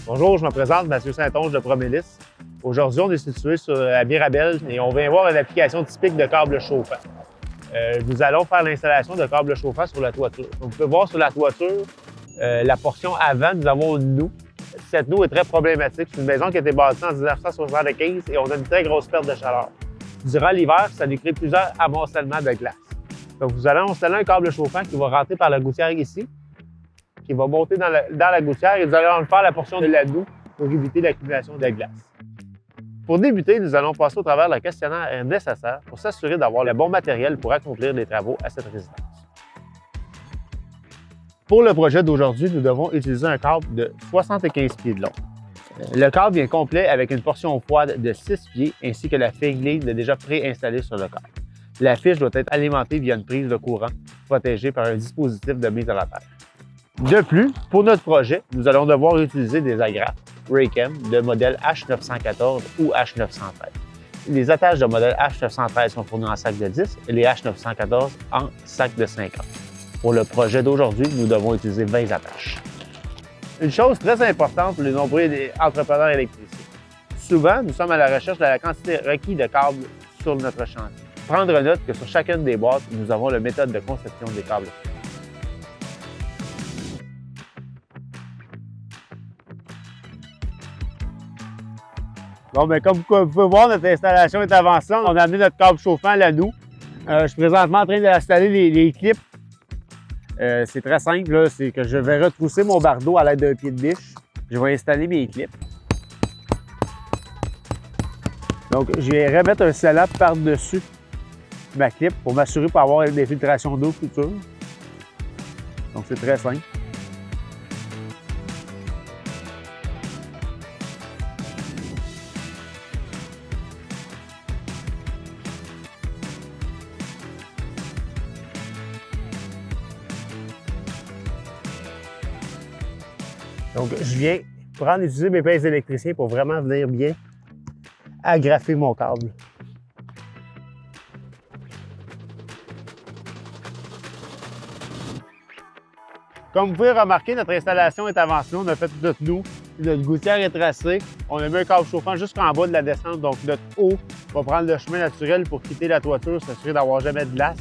Bonjour, je me présente, Mathieu Saint-Onge de Promélis. Aujourd'hui, on est situé sur la Mirabelle et on vient voir une application typique de câble chauffant. Nous allons faire l'installation de câbles chauffants sur la toiture. Donc, vous pouvez voir sur la toiture, la portion avant, nous avons une noue. Cette noue est très problématique. C'est une maison qui a été bâtie en 1975 et on a une très grosse perte de chaleur. Durant l'hiver, ça nous crée plusieurs amoncellements de glace. Donc, vous allez installer un câble chauffant qui va rentrer par la gouttière ici, qui va monter dans la gouttière et vous allez faire la portion de la noue pour éviter l'accumulation de glace. Pour débuter, nous allons passer au travers le questionnaire nécessaire pour s'assurer d'avoir le bon matériel pour accomplir les travaux à cette résidence. Pour le projet d'aujourd'hui, nous devons utiliser un câble de 75 pieds de long. Le câble vient complet avec une portion froide de 6 pieds ainsi que la figue déjà préinstallée sur le câble. La fiche doit être alimentée via une prise de courant protégée par un dispositif de mise à la terre. De plus, pour notre projet, nous allons devoir utiliser des agrafes Raychem de modèle H914 ou H913. Les attaches de modèle H913 sont fournies en sac de 10 et les H914 en sac de 50. Pour le projet d'aujourd'hui, nous devons utiliser 20 attaches. Une chose très importante pour les nombreux entrepreneurs électriciens. Souvent, nous sommes à la recherche de la quantité requise de câbles sur notre chantier. Prendre note que sur chacune des boîtes, nous avons la méthode de conception des câbles. Bon, bien, comme vous pouvez voir, notre installation est avancée. On a amené notre câble chauffant, la noue. Je suis présentement en train d'installer les clips. C'est très simple, c'est que je vais retrousser mon bardeau à l'aide d'un pied de biche. Je vais installer mes clips. Donc, je vais remettre un scellap par-dessus ma clip pour m'assurer pour avoir des filtrations d'eau futures. Donc, c'est très simple. Donc, je viens utiliser mes pinces d'électricien pour vraiment venir bien agrafer mon câble. Comme vous pouvez remarquer, notre installation est avancée. On a fait toute notre noue, notre gouttière est tracée. On a mis un câble chauffant jusqu'en bas de la descente. Donc, notre eau va prendre le chemin naturel pour quitter la toiture, s'assurer d'avoir jamais de glace.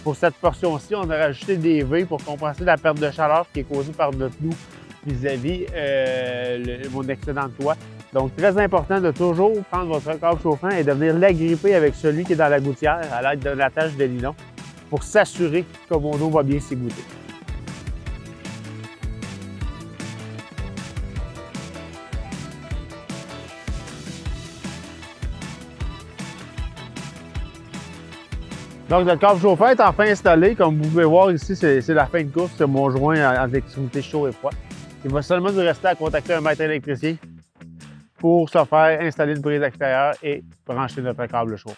Pour cette portion-ci, on a rajouté des V pour compenser la perte de chaleur qui est causée par notre noue vis-à-vis mon excédent de toit. Donc, très important de toujours prendre votre câble chauffant et de venir l'agripper avec celui qui est dans la gouttière à l'aide d'une attache de nylon pour s'assurer que mon eau va bien s'égoutter. Donc, notre câble chauffant est enfin installé. Comme vous pouvez voir ici, c'est la fin de course. C'est mon joint avec extrémité chaud et froid. Il va seulement nous rester à contacter un maître électricien pour se faire installer une prise extérieure et brancher notre câble chauffant.